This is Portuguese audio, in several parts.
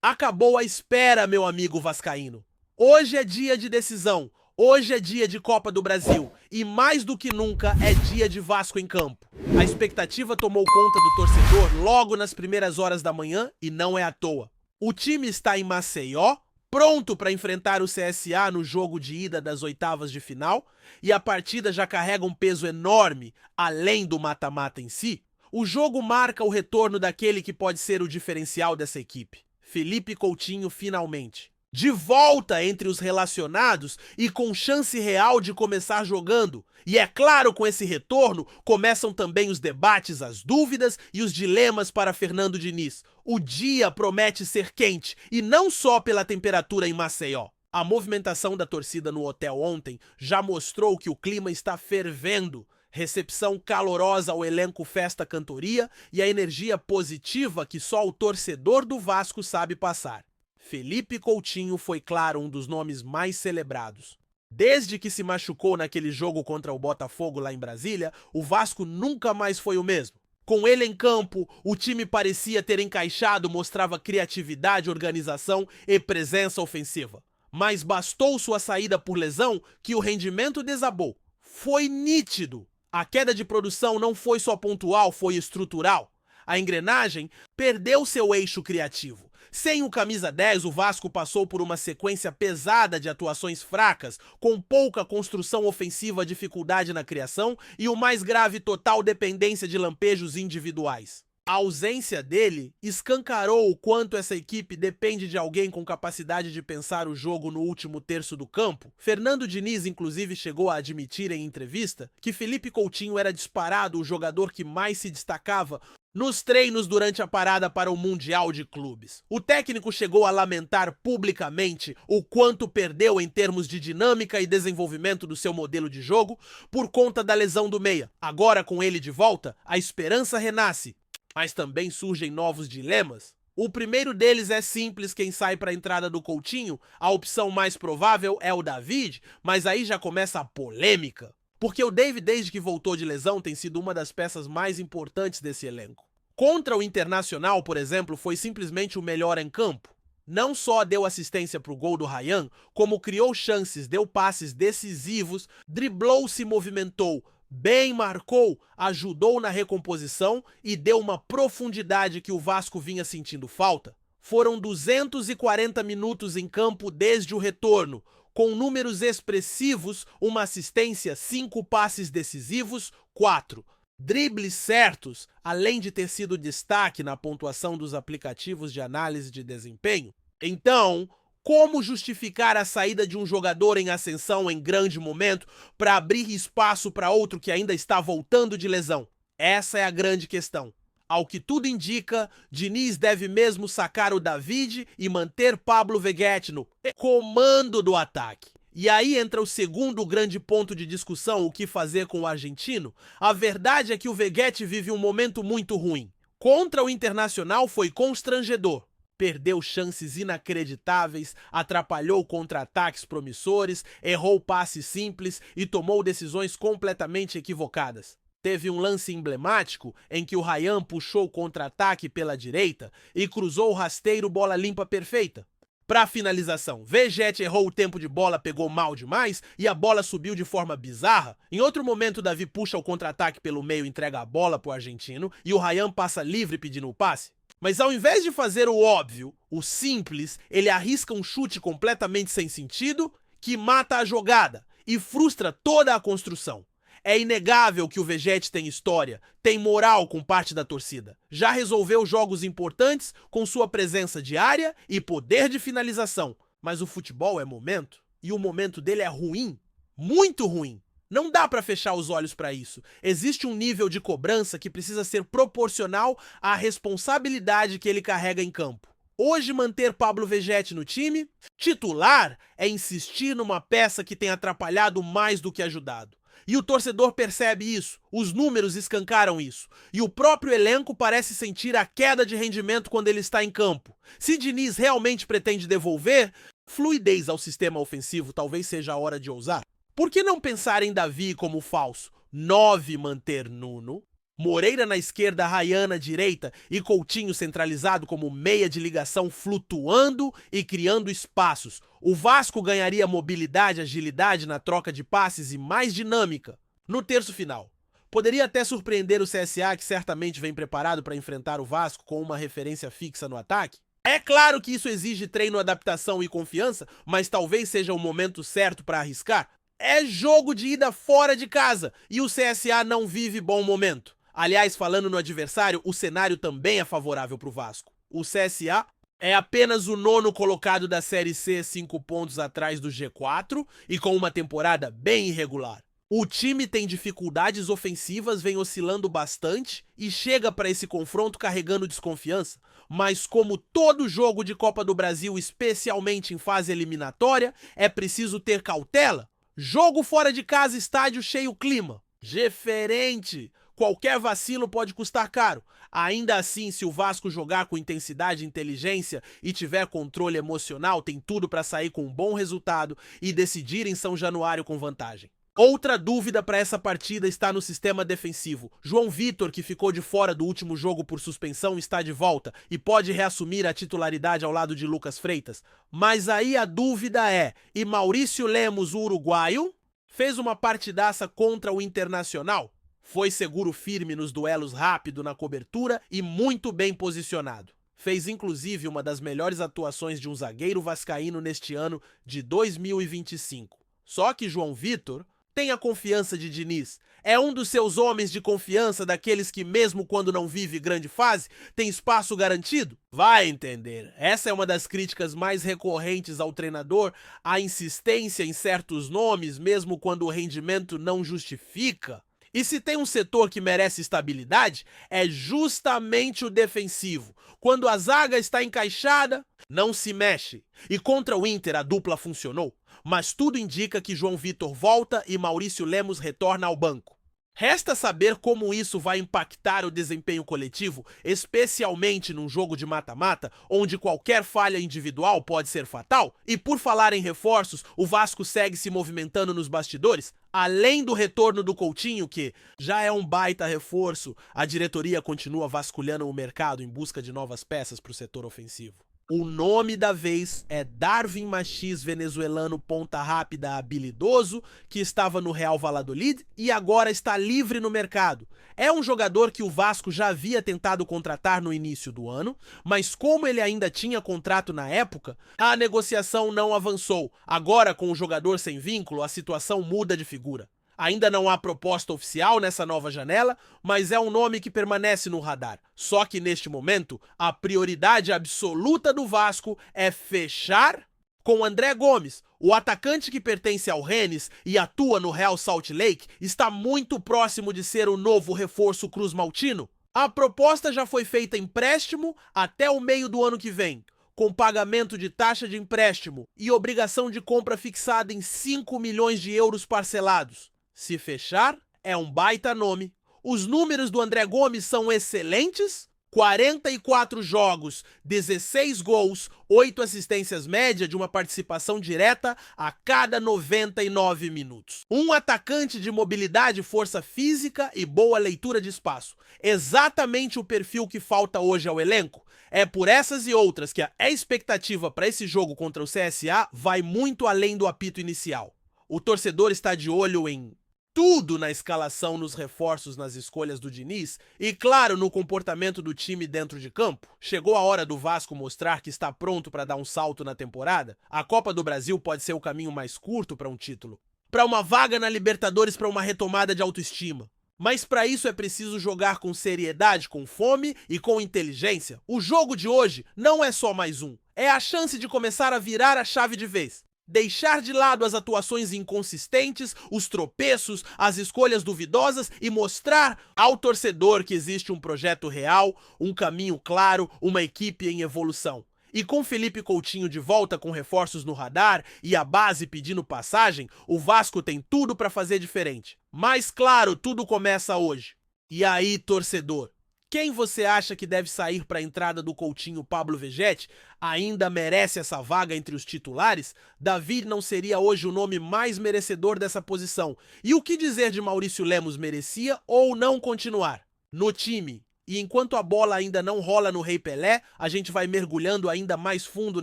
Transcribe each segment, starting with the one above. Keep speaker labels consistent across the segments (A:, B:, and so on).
A: Acabou a espera, meu amigo vascaíno. Hoje é dia de decisão, hoje é dia de Copa do Brasil e mais do que nunca é dia de Vasco em campo. A expectativa tomou conta do torcedor logo nas primeiras horas da manhã e não é à toa. O time está em Maceió, pronto para enfrentar o CSA no jogo de ida das oitavas de final, e a partida já carrega um peso enorme, além do mata-mata em si. O jogo marca o retorno daquele que pode ser o diferencial dessa equipe. Felipe Coutinho finalmente. De volta entre os relacionados e com chance real de começar jogando. E é claro, com esse retorno, começam também os debates, as dúvidas e os dilemas para Fernando Diniz. O dia promete ser quente, e não só pela temperatura em Maceió. A movimentação da torcida no hotel ontem já mostrou que o clima está fervendo. Recepção calorosa ao elenco Festa Cantoria e a energia positiva que só o torcedor do Vasco sabe passar. Felipe Coutinho foi, claro, um dos nomes mais celebrados. Desde que se machucou naquele jogo contra o Botafogo lá em Brasília, o Vasco nunca mais foi o mesmo. Com ele em campo, o time parecia ter encaixado, mostrava criatividade, organização e presença ofensiva. Mas bastou sua saída por lesão que o rendimento desabou. Foi nítido. A queda de produção não foi só pontual, foi estrutural. A engrenagem perdeu seu eixo criativo. Sem o camisa 10, o Vasco passou por uma sequência pesada de atuações fracas, com pouca construção ofensiva, dificuldade na criação e o mais grave, total dependência de lampejos individuais. A ausência dele escancarou o quanto essa equipe depende de alguém com capacidade de pensar o jogo no último terço do campo. Fernando Diniz, inclusive, chegou a admitir em entrevista que Felipe Coutinho era disparado o jogador que mais se destacava nos treinos durante a parada para o Mundial de Clubes. O técnico chegou a lamentar publicamente o quanto perdeu em termos de dinâmica e desenvolvimento do seu modelo de jogo por conta da lesão do meia. Agora, com ele de volta, a esperança renasce. Mas também surgem novos dilemas. O primeiro deles é simples, quem sai para a entrada do Coutinho, a opção mais provável é o David, mas aí já começa a polêmica. Porque o David, desde que voltou de lesão, tem sido uma das peças mais importantes desse elenco. Contra o Internacional, por exemplo, foi simplesmente o melhor em campo. Não só deu assistência para o gol do Ryan, como criou chances, deu passes decisivos, driblou, se movimentou, bem marcou, ajudou na recomposição e deu uma profundidade que o Vasco vinha sentindo falta. Foram 240 minutos em campo desde o retorno, com números expressivos, uma assistência, 5 passes decisivos, 4. Dribles certos, além de ter sido destaque na pontuação dos aplicativos de análise de desempenho. Então, como justificar a saída de um jogador em ascensão em grande momento para abrir espaço para outro que ainda está voltando de lesão? Essa é a grande questão. Ao que tudo indica, Diniz deve mesmo sacar o David e manter Pablo Veguete no comando do ataque. E aí entra o segundo grande ponto de discussão, o que fazer com o argentino. A verdade é que o Veguete vive um momento muito ruim. Contra o Internacional foi constrangedor. Perdeu chances inacreditáveis, atrapalhou contra-ataques promissores, errou passes simples e tomou decisões completamente equivocadas. Teve um lance emblemático em que o Ryan puxou o contra-ataque pela direita e cruzou o rasteiro, bola limpa perfeita. Para finalização, Veguete errou o tempo de bola, pegou mal demais e a bola subiu de forma bizarra. Em outro momento, Davi puxa o contra-ataque pelo meio, entrega a bola para o argentino e o Ryan passa livre pedindo o passe. Mas ao invés de fazer o óbvio, o simples, ele arrisca um chute completamente sem sentido que mata a jogada e frustra toda a construção. É inegável que o Veguete tem história, tem moral com parte da torcida. Já resolveu jogos importantes com sua presença diária e poder de finalização. Mas o futebol é momento, e o momento dele é ruim, muito ruim. Não dá para fechar os olhos para isso. Existe um nível de cobrança que precisa ser proporcional à responsabilidade que ele carrega em campo. Hoje, manter Pablo Veguete no time titular é insistir numa peça que tem atrapalhado mais do que ajudado. E o torcedor percebe isso, os números escancaram isso. E o próprio elenco parece sentir a queda de rendimento quando ele está em campo. Se Diniz realmente pretende devolver fluidez ao sistema ofensivo, talvez seja a hora de ousar. Por que não pensar em Davi como falso? 9 manter Nuno, Moreira na esquerda, Rayhan na direita e Coutinho centralizado como meia de ligação flutuando e criando espaços. O Vasco ganharia mobilidade, agilidade na troca de passes e mais dinâmica no terço final. Poderia até surpreender o CSA, que certamente vem preparado para enfrentar o Vasco com uma referência fixa no ataque. É claro que isso exige treino, adaptação e confiança, mas talvez seja o momento certo para arriscar. É jogo de ida fora de casa e o CSA não vive bom momento. Aliás, falando no adversário, o cenário também é favorável para o Vasco. O CSA é apenas o 9º colocado da Série C, 5 pontos atrás do G4 e com uma temporada bem irregular. O time tem dificuldades ofensivas, vem oscilando bastante e chega para esse confronto carregando desconfiança. Mas como todo jogo de Copa do Brasil, especialmente em fase eliminatória, é preciso ter cautela. Jogo fora de casa, estádio cheio clima. Diferente. Qualquer vacilo pode custar caro. Ainda assim, se o Vasco jogar com intensidade e inteligência e tiver controle emocional, tem tudo para sair com um bom resultado e decidir em São Januário com vantagem. Outra dúvida para essa partida está no sistema defensivo. João Vitor, que ficou de fora do último jogo por suspensão, está de volta e pode reassumir a titularidade ao lado de Lucas Freitas. Mas aí a dúvida é, e Maurício Lemos, o uruguaio, fez uma partidaça contra o Internacional? Foi seguro firme nos duelos, rápido na cobertura e muito bem posicionado. Fez inclusive uma das melhores atuações de um zagueiro vascaíno neste ano de 2025. Só que João Vitor tem a confiança de Diniz. É um dos seus homens de confiança, daqueles que mesmo quando não vive grande fase, tem espaço garantido? Vai entender. Essa é uma das críticas mais recorrentes ao treinador, a insistência em certos nomes, mesmo quando o rendimento não justifica. E se tem um setor que merece estabilidade, é justamente o defensivo. Quando a zaga está encaixada, não se mexe. E contra o Inter a dupla funcionou, mas tudo indica que João Vitor volta e Maurício Lemos retorna ao banco. Resta saber como isso vai impactar o desempenho coletivo, especialmente num jogo de mata-mata, onde qualquer falha individual pode ser fatal. E por falar em reforços, o Vasco segue se movimentando nos bastidores. Além do retorno do Coutinho, que já é um baita reforço, a diretoria continua vasculhando o mercado em busca de novas peças para o setor ofensivo. O nome da vez é Darwin Machis, venezuelano ponta rápida habilidoso, que estava no Real Valladolid e agora está livre no mercado. É um jogador que o Vasco já havia tentado contratar no início do ano, mas como ele ainda tinha contrato na época, a negociação não avançou. Agora, com o jogador sem vínculo, a situação muda de figura. Ainda não há proposta oficial nessa nova janela, mas é um nome que permanece no radar. Só que neste momento, a prioridade absoluta do Vasco é fechar com André Gomes. O atacante que pertence ao Rennes e atua no Real Salt Lake está muito próximo de ser o novo reforço cruz-maltino. A proposta já foi feita em empréstimo até o meio do ano que vem, com pagamento de taxa de empréstimo e obrigação de compra fixada em 5 milhões de euros parcelados. Se fechar, é um baita nome. Os números do André Gomes são excelentes: 44 jogos, 16 gols, 8 assistências média de uma participação direta a cada 99 minutos. Um atacante de mobilidade, força física e boa leitura de espaço. Exatamente o perfil que falta hoje ao elenco. É por essas e outras que a expectativa para esse jogo contra o CSA vai muito além do apito inicial. O torcedor está de olho em tudo na escalação, nos reforços, nas escolhas do Diniz e, claro, no comportamento do time dentro de campo. Chegou a hora do Vasco mostrar que está pronto para dar um salto na temporada. A Copa do Brasil pode ser o caminho mais curto para um título, para uma vaga na Libertadores, para uma retomada de autoestima. Mas para isso é preciso jogar com seriedade, com fome e com inteligência. O jogo de hoje não é só mais um, é a chance de começar a virar a chave de vez. Deixar de lado as atuações inconsistentes, os tropeços, as escolhas duvidosas e mostrar ao torcedor que existe um projeto real, um caminho claro, uma equipe em evolução. E com Felipe Coutinho de volta com reforços no radar e a base pedindo passagem, o Vasco tem tudo para fazer diferente. Mas claro, tudo começa hoje. E aí, torcedor? Quem você acha que deve sair para a entrada do Coutinho? Pablo Vegetti ainda merece essa vaga entre os titulares? Davi não seria hoje o nome mais merecedor dessa posição? E o que dizer de Maurício Lemos, merecia ou não continuar? no time. E enquanto a bola ainda não rola no Rei Pelé, a gente vai mergulhando ainda mais fundo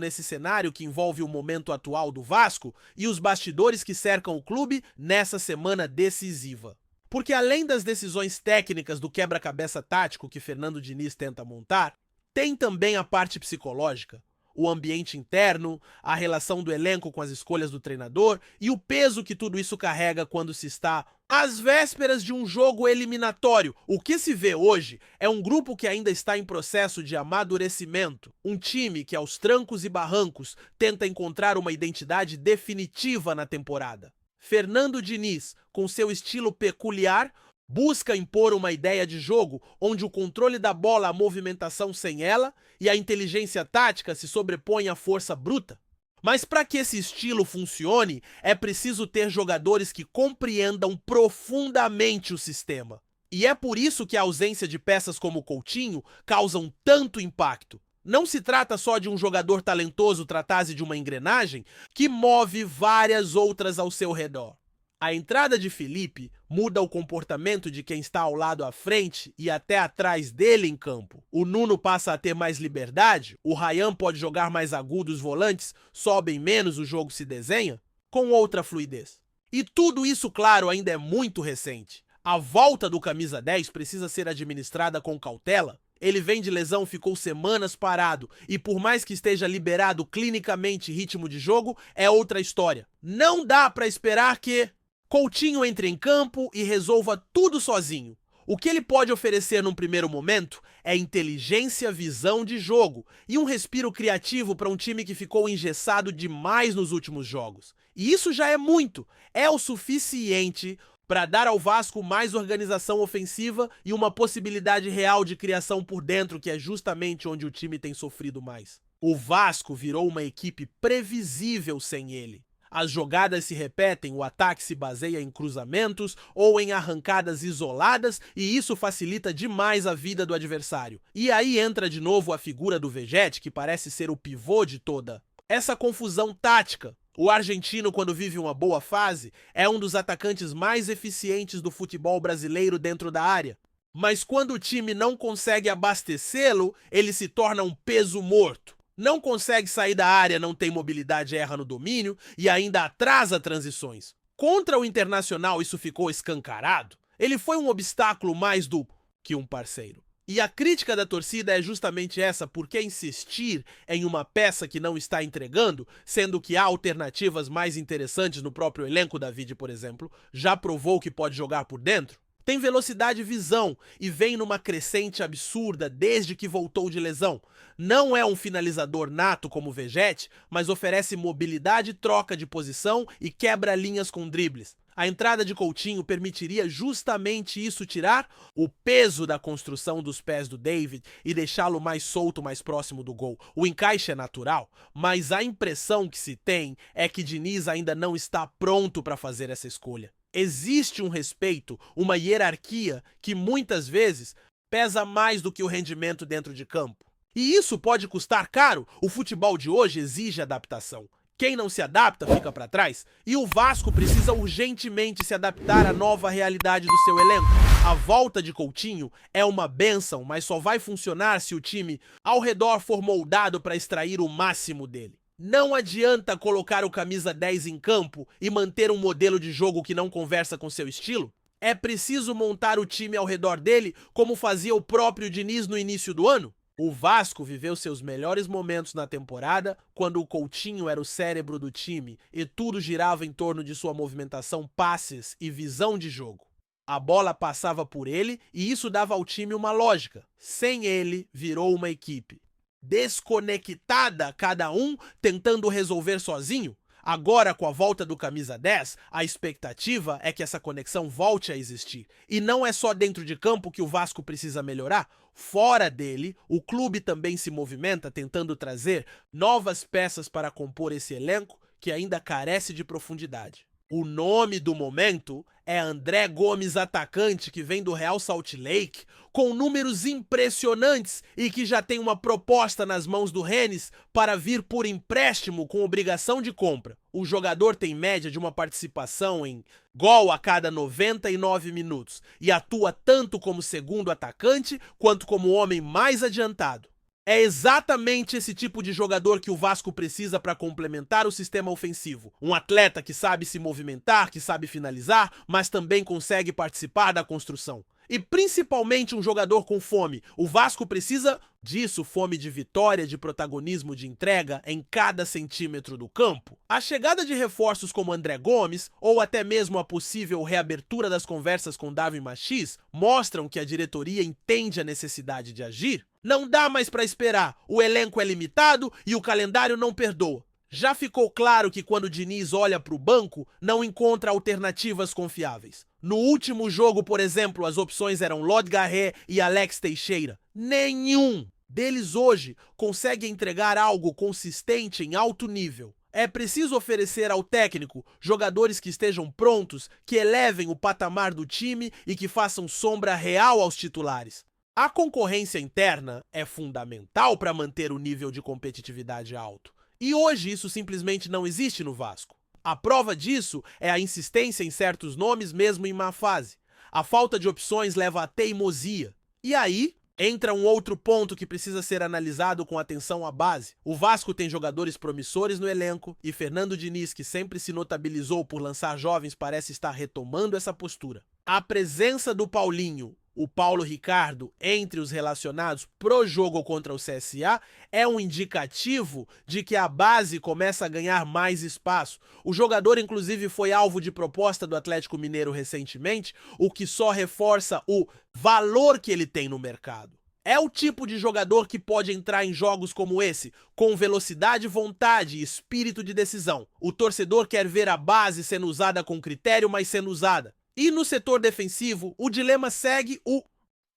A: nesse cenário que envolve o momento atual do Vasco e os bastidores que cercam o clube nessa semana decisiva. Porque além das decisões técnicas do quebra-cabeça tático que Fernando Diniz tenta montar, tem também a parte psicológica, o ambiente interno, a relação do elenco com as escolhas do treinador e o peso que tudo isso carrega quando se está às vésperas de um jogo eliminatório. O que se vê hoje é um grupo que ainda está em processo de amadurecimento, um time que aos trancos e barrancos tenta encontrar uma identidade definitiva na temporada. Fernando Diniz, com seu estilo peculiar, busca impor uma ideia de jogo onde o controle da bola, a movimentação sem ela e a inteligência tática se sobrepõem à força bruta. Mas para que esse estilo funcione, é preciso ter jogadores que compreendam profundamente o sistema. E é por isso que a ausência de peças como Coutinho causam tanto impacto. Não se trata só de um jogador talentoso tratar-se de uma engrenagem que move várias outras ao seu redor. A entrada de Felipe muda o comportamento de quem está ao lado à frente e até atrás dele em campo. O Nuno passa a ter mais liberdade, o Ryan pode jogar mais agudo, os volantes sobem menos, o jogo se desenha com outra fluidez. E tudo isso, claro, ainda é muito recente. A volta do camisa 10 precisa ser administrada com cautela. Ele vem de lesão, ficou semanas parado e por mais que esteja liberado clinicamente ritmo de jogo, é outra história. Não dá para esperar que Coutinho entre em campo e resolva tudo sozinho. O que ele pode oferecer num primeiro momento é inteligência, visão de jogo e um respiro criativo para um time que ficou engessado demais nos últimos jogos. E isso já é muito, é o suficiente para dar ao Vasco mais organização ofensiva e uma possibilidade real de criação por dentro, que é justamente onde o time tem sofrido mais. O Vasco virou uma equipe previsível sem ele. As jogadas se repetem, o ataque se baseia em cruzamentos ou em arrancadas isoladas e isso facilita demais a vida do adversário. E aí entra de novo a figura do Vegetti, que parece ser o pivô de toda essa confusão tática. O argentino, quando vive uma boa fase, é um dos atacantes mais eficientes do futebol brasileiro dentro da área. Mas quando o time não consegue abastecê-lo, ele se torna um peso morto. Não consegue sair da área, não tem mobilidade, erra no domínio e ainda atrasa transições. Contra o Internacional isso ficou escancarado. Ele foi um obstáculo mais do que um parceiro. E a crítica da torcida é justamente essa: por que insistir em uma peça que não está entregando, sendo que há alternativas mais interessantes no próprio elenco? David, por exemplo, já provou que pode jogar por dentro. Tem velocidade e visão e vem numa crescente absurda desde que voltou de lesão. Não é um finalizador nato como o Vegetti, mas oferece mobilidade, troca de posição e quebra linhas com dribles. A entrada de Coutinho permitiria justamente isso, tirar o peso da construção dos pés do David e deixá-lo mais solto, mais próximo do gol. O encaixe é natural, mas a impressão que se tem é que Diniz ainda não está pronto para fazer essa escolha. Existe um respeito, uma hierarquia que muitas vezes pesa mais do que o rendimento dentro de campo. E isso pode custar caro. O futebol de hoje exige adaptação. Quem não se adapta fica para trás. E o Vasco precisa urgentemente se adaptar à nova realidade do seu elenco. A volta de Coutinho é uma bênção, mas só vai funcionar se o time ao redor for moldado para extrair o máximo dele. Não adianta colocar o camisa 10 em campo e manter um modelo de jogo que não conversa com seu estilo. É preciso montar o time ao redor dele, como fazia o próprio Diniz no início do ano. O Vasco viveu seus melhores momentos na temporada quando o Coutinho era o cérebro do time e tudo girava em torno de sua movimentação, passes e visão de jogo. A bola passava por ele e isso dava ao time uma lógica. Sem ele, virou uma equipe desconectada, cada um tentando resolver sozinho. Agora, com a volta do camisa 10, a expectativa é que essa conexão volte a existir. E não é só dentro de campo que o Vasco precisa melhorar. Fora dele, o clube também se movimenta tentando trazer novas peças para compor esse elenco que ainda carece de profundidade. O nome do momento é André Gomes, atacante que vem do Real Salt Lake, com números impressionantes e que já tem uma proposta nas mãos do Rennes para vir por empréstimo com obrigação de compra. O jogador tem média de uma participação em gol a cada 99 minutos e atua tanto como segundo atacante quanto como homem mais adiantado. É exatamente esse tipo de jogador que o Vasco precisa para complementar o sistema ofensivo. Um atleta que sabe se movimentar, que sabe finalizar, mas também consegue participar da construção. E principalmente um jogador com fome. O Vasco precisa disso, fome de vitória, de protagonismo, de entrega em cada centímetro do campo. A chegada de reforços como André Gomes, ou até mesmo a possível reabertura das conversas com Davi Machis, mostram que a diretoria entende a necessidade de agir. Não dá mais para esperar, o elenco é limitado e o calendário não perdoa. Já ficou claro que quando o Diniz olha para o banco, não encontra alternativas confiáveis. No último jogo, por exemplo, as opções eram Lod Garré e Alex Teixeira. Nenhum deles hoje consegue entregar algo consistente em alto nível. É preciso oferecer ao técnico jogadores que estejam prontos, que elevem o patamar do time e que façam sombra real aos titulares. A concorrência interna é fundamental para manter o nível de competitividade alto. E hoje isso simplesmente não existe no Vasco. A prova disso é a insistência em certos nomes mesmo em má fase. A falta de opções leva à teimosia. E aí entra um outro ponto que precisa ser analisado com atenção à base. O Vasco tem jogadores promissores no elenco e Fernando Diniz, que sempre se notabilizou por lançar jovens, parece estar retomando essa postura. A presença do Paulinho, o Paulo Ricardo, entre os relacionados pro jogo contra o CSA, é um indicativo de que a base começa a ganhar mais espaço. O jogador, inclusive, foi alvo de proposta do Atlético Mineiro recentemente, o que só reforça o valor que ele tem no mercado. É o tipo de jogador que pode entrar em jogos como esse, com velocidade, vontade e espírito de decisão. O torcedor quer ver a base sendo usada com critério, mas sendo usada. E no setor defensivo, o dilema segue o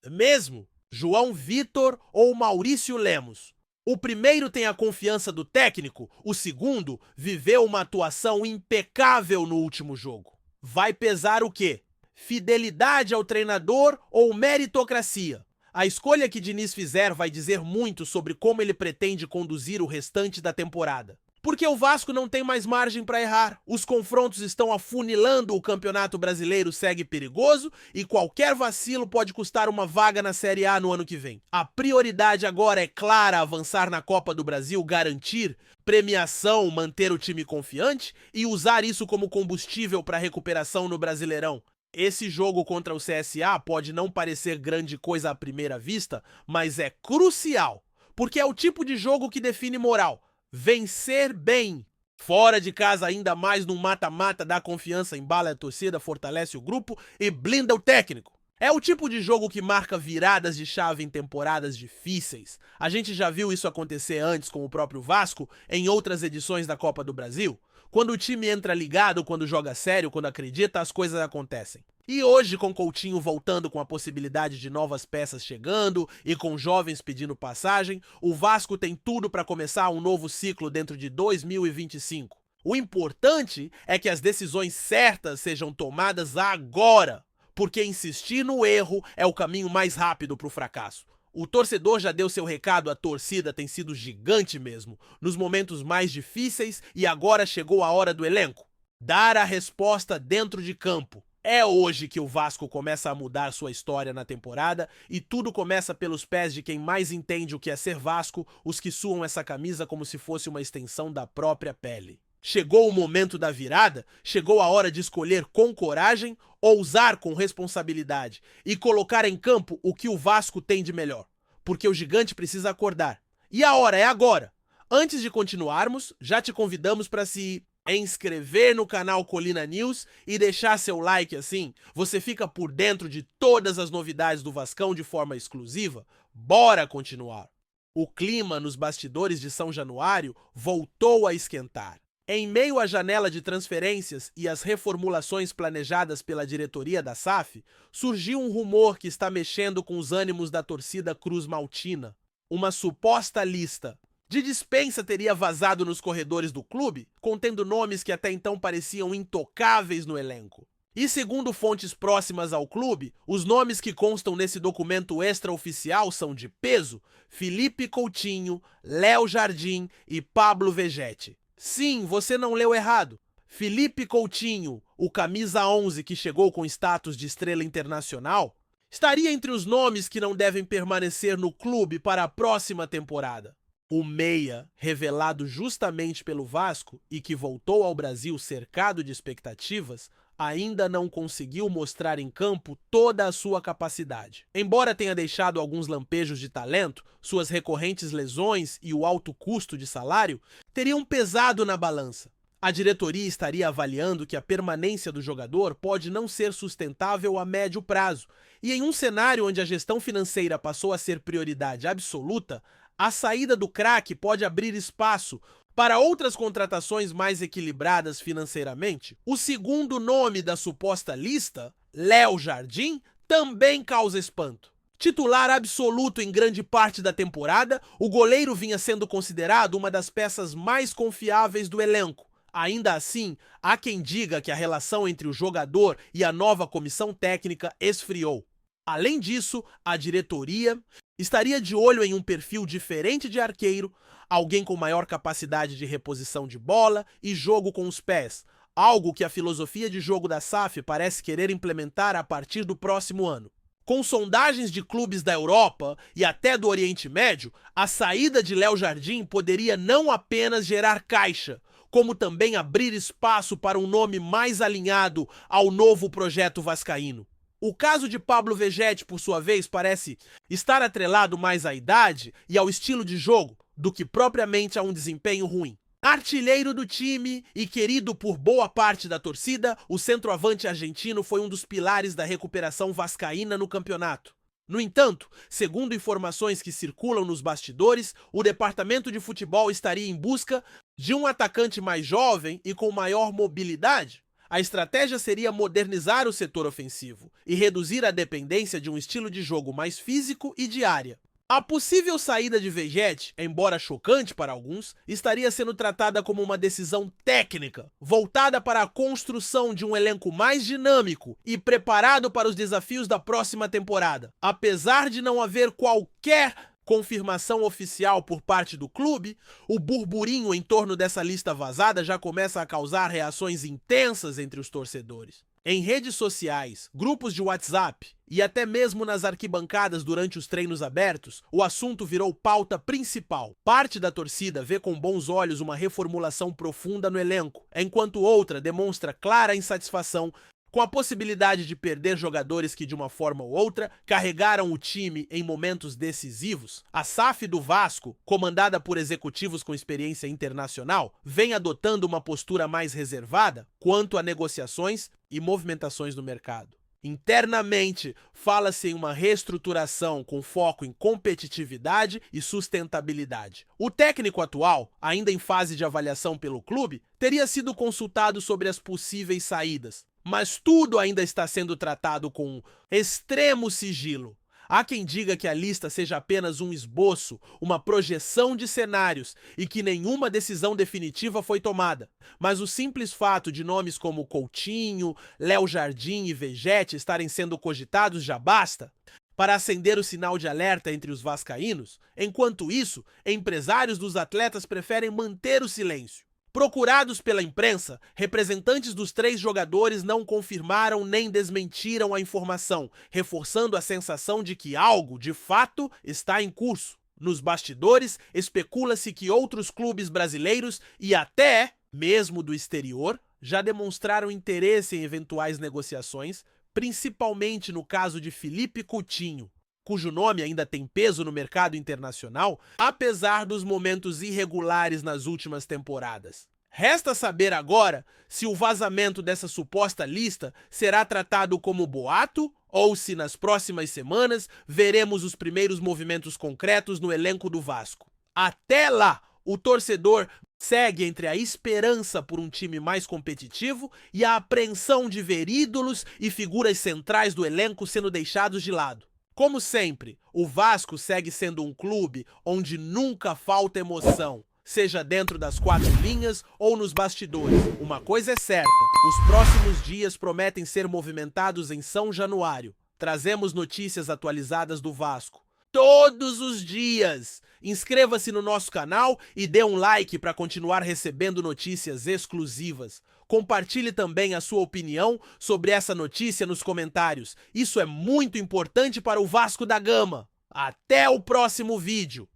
A: mesmo: João Vitor ou Maurício Lemos. O primeiro tem a confiança do técnico, o segundo viveu uma atuação impecável no último jogo. Vai pesar o quê? Fidelidade ao treinador ou meritocracia? A escolha que Diniz fizer vai dizer muito sobre como ele pretende conduzir o restante da temporada. Porque o Vasco não tem mais margem para errar. Os confrontos estão afunilando, o Campeonato Brasileiro segue perigoso e qualquer vacilo pode custar uma vaga na Série A no ano que vem. A prioridade agora é clara: avançar na Copa do Brasil, garantir premiação, manter o time confiante e usar isso como combustível para a recuperação no Brasileirão. Esse jogo contra o CSA pode não parecer grande coisa à primeira vista, mas é crucial, porque é o tipo de jogo que define moral. Vencer bem. Fora de casa, ainda mais num mata-mata, dá confiança, embala a torcida, fortalece o grupo e blinda o técnico. É o tipo de jogo que marca viradas de chave em temporadas difíceis. A gente já viu isso acontecer antes com o próprio Vasco em outras edições da Copa do Brasil. Quando o time entra ligado, quando joga sério, quando acredita, as coisas acontecem. E hoje, com Coutinho voltando, com a possibilidade de novas peças chegando e com jovens pedindo passagem, o Vasco tem tudo para começar um novo ciclo dentro de 2025. O importante é que as decisões certas sejam tomadas agora, porque insistir no erro é o caminho mais rápido para o fracasso. O torcedor já deu seu recado, a torcida tem sido gigante mesmo, nos momentos mais difíceis, e agora chegou a hora do elenco. Dar a resposta dentro de campo. É hoje que o Vasco começa a mudar sua história na temporada e tudo começa pelos pés de quem mais entende o que é ser Vasco, os que suam essa camisa como se fosse uma extensão da própria pele. Chegou o momento da virada, chegou a hora de escolher com coragem, ousar com responsabilidade e colocar em campo o que o Vasco tem de melhor, porque o gigante precisa acordar. E a hora é agora! Antes de continuarmos, já te convidamos para se inscrever no canal Colina News e deixar seu like, assim você fica por dentro de todas as novidades do Vascão de forma exclusiva. Bora continuar! O clima nos bastidores de São Januário voltou a esquentar. Em meio à janela de transferências e às reformulações planejadas pela diretoria da SAF, surgiu um rumor que está mexendo com os ânimos da torcida Cruz Maltina. Uma suposta lista de dispensa teria vazado nos corredores do clube, contendo nomes que até então pareciam intocáveis no elenco. E segundo fontes próximas ao clube, os nomes que constam nesse documento extraoficial são de peso: Felipe Coutinho, Léo Jardim e Pablo Vegetti. Sim, você não leu errado. Felipe Coutinho, o camisa 11 que chegou com status de estrela internacional, estaria entre os nomes que não devem permanecer no clube para a próxima temporada. O meia, revelado justamente pelo Vasco e que voltou ao Brasil cercado de expectativas, ainda não conseguiu mostrar em campo toda a sua capacidade. Embora tenha deixado alguns lampejos de talento, suas recorrentes lesões e o alto custo de salário teriam pesado na balança. A diretoria estaria avaliando que a permanência do jogador pode não ser sustentável a médio prazo, e em um cenário onde a gestão financeira passou a ser prioridade absoluta, a saída do craque pode abrir espaço para outras contratações mais equilibradas financeiramente. O segundo nome da suposta lista, Léo Jardim, também causa espanto. Titular absoluto em grande parte da temporada, o goleiro vinha sendo considerado uma das peças mais confiáveis do elenco. Ainda assim, há quem diga que a relação entre o jogador e a nova comissão técnica esfriou. Além disso, a diretoria estaria de olho em um perfil diferente de arqueiro, alguém com maior capacidade de reposição de bola e jogo com os pés, algo que a filosofia de jogo da SAF parece querer implementar a partir do próximo ano. Com sondagens de clubes da Europa e até do Oriente Médio, a saída de Léo Jardim poderia não apenas gerar caixa, como também abrir espaço para um nome mais alinhado ao novo projeto vascaíno. O caso de Pablo Vegetti, por sua vez, parece estar atrelado mais à idade e ao estilo de jogo do que propriamente a um desempenho ruim. Artilheiro do time e querido por boa parte da torcida, o centroavante argentino foi um dos pilares da recuperação vascaína no campeonato. No entanto, segundo informações que circulam nos bastidores, o departamento de futebol estaria em busca de um atacante mais jovem e com maior mobilidade. A estratégia seria modernizar o setor ofensivo e reduzir a dependência de um estilo de jogo mais físico e de área. A possível saída de Vegetti, embora chocante para alguns, estaria sendo tratada como uma decisão técnica, voltada para a construção de um elenco mais dinâmico e preparado para os desafios da próxima temporada. Apesar de não haver qualquer confirmação oficial por parte do clube, o burburinho em torno dessa lista vazada já começa a causar reações intensas entre os torcedores. Em redes sociais, grupos de WhatsApp e até mesmo nas arquibancadas durante os treinos abertos, o assunto virou pauta principal. Parte da torcida vê com bons olhos uma reformulação profunda no elenco, enquanto outra demonstra clara insatisfação com a possibilidade de perder jogadores que, de uma forma ou outra, carregaram o time em momentos decisivos. A SAF do Vasco, comandada por executivos com experiência internacional, vem adotando uma postura mais reservada quanto a negociações e movimentações no mercado. Internamente, fala-se em uma reestruturação com foco em competitividade e sustentabilidade. O técnico atual, ainda em fase de avaliação pelo clube, teria sido consultado sobre as possíveis saídas, mas tudo ainda está sendo tratado com extremo sigilo. Há quem diga que a lista seja apenas um esboço, uma projeção de cenários e que nenhuma decisão definitiva foi tomada. Mas o simples fato de nomes como Coutinho, Léo Jardim e Vegetti estarem sendo cogitados já basta para acender o sinal de alerta entre os vascaínos. Enquanto isso, empresários dos atletas preferem manter o silêncio. Procurados pela imprensa, representantes dos três jogadores não confirmaram nem desmentiram a informação, reforçando a sensação de que algo, de fato, está em curso. Nos bastidores, especula-se que outros clubes brasileiros e até mesmo do exterior já demonstraram interesse em eventuais negociações, principalmente no caso de Felipe Coutinho, cujo nome ainda tem peso no mercado internacional, apesar dos momentos irregulares nas últimas temporadas. Resta saber agora se o vazamento dessa suposta lista será tratado como boato ou se nas próximas semanas veremos os primeiros movimentos concretos no elenco do Vasco. Até lá, o torcedor segue entre a esperança por um time mais competitivo e a apreensão de ver ídolos e figuras centrais do elenco sendo deixados de lado. Como sempre, o Vasco segue sendo um clube onde nunca falta emoção, seja dentro das quatro linhas ou nos bastidores. Uma coisa é certa, os próximos dias prometem ser movimentados em São Januário. Trazemos notícias atualizadas do Vasco. todos os dias. Inscreva-se no nosso canal e dê um like para continuar recebendo notícias exclusivas. Compartilhe também a sua opinião sobre essa notícia nos comentários. Isso é muito importante para o Vasco da Gama. Até o próximo vídeo!